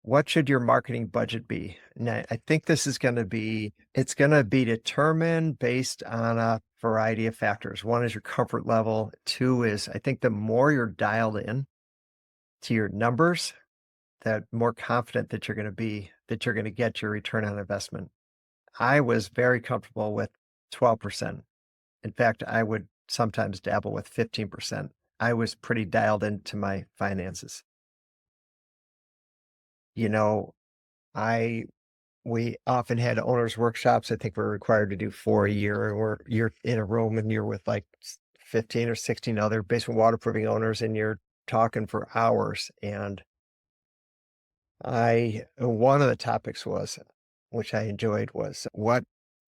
What should your marketing budget be? Now, I think this is going to be, it's going to be determined based on a variety of factors. One is your comfort level. Two is, I think the more you're dialed in to your numbers, the more confident that you're going to be, that you're going to get your return on investment. I was very comfortable with 12%. In fact, I would sometimes dabble with 15%. I was pretty dialed into my finances. You know, I We often had owners' workshops. I think we're required to do 4 a year, and you're in a room and you're with like 15 or 16 other basement waterproofing owners, and you're talking for hours. And one of the topics was, which I enjoyed, was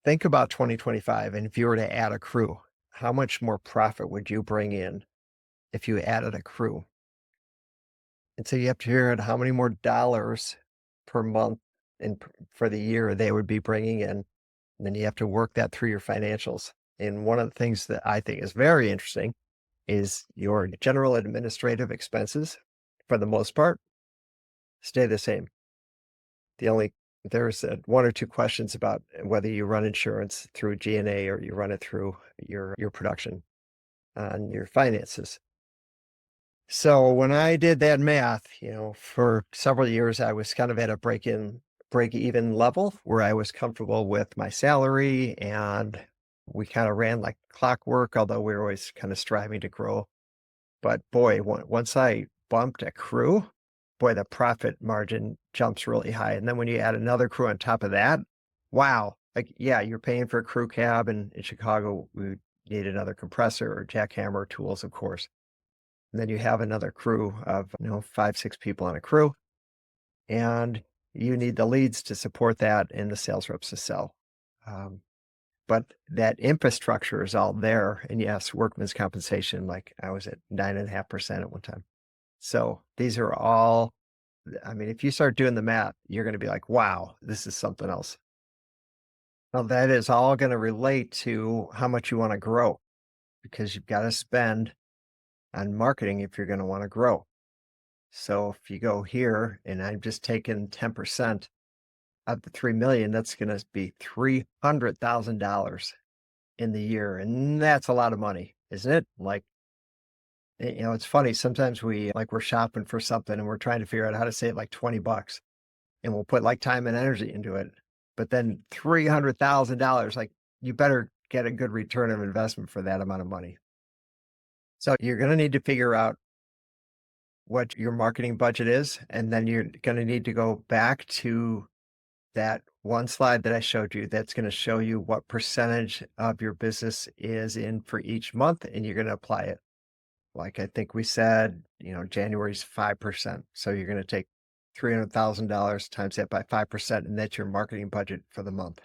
think about 2025. And if you were to add a crew, how much more profit would you bring in if you added a crew? And so you have to figure out how many more dollars per month and for the year they would be bringing in. And then you have to work that through your financials. And one of the things that I think is very interesting is your general administrative expenses, for the most part, stay the same. The only There's one or two questions about whether you run insurance through G&A or you run it through your production on your finances. So when I did that math, for several years, I was kind of at a break even level where I was comfortable with my salary, and we kind of ran like clockwork, although we were always kind of striving to grow. But boy, once I bumped a crew, boy, the profit margin jumps really high. And then when you add another crew on top of that, wow, like, yeah, you're paying for a crew cab. And in Chicago, we would need another compressor or jackhammer tools, of course. And then you have another crew of, 5, 6 people on a crew, and you need the leads to support that and the sales reps to sell. Um, but that infrastructure is all there. And yes, workman's compensation, like I was at 9.5% at one time. So these are all, I mean, if you start doing the math, you're going to be like, wow, this is something else. Now, that is all going to relate to how much you want to grow, because you've got to spend on marketing if you're going to want to grow. So if you go here and I'm just taking 10% of the 3 million, that's going to be $300,000 in the year. And that's a lot of money, isn't it? Like, it's funny. Sometimes we're shopping for something and we're trying to figure out how to save like 20 bucks, and we'll put like time and energy into it. But then $300,000, like, you better get a good return of investment for that amount of money. So you're going to need to figure out what your marketing budget is, and then you're going to need to go back to that one slide that I showed you that's going to show you what percentage of your business is in for each month, and you're going to apply it. Like I think we said, January's 5%. So you're going to take $300,000 times that by 5%, and that's your marketing budget for the month.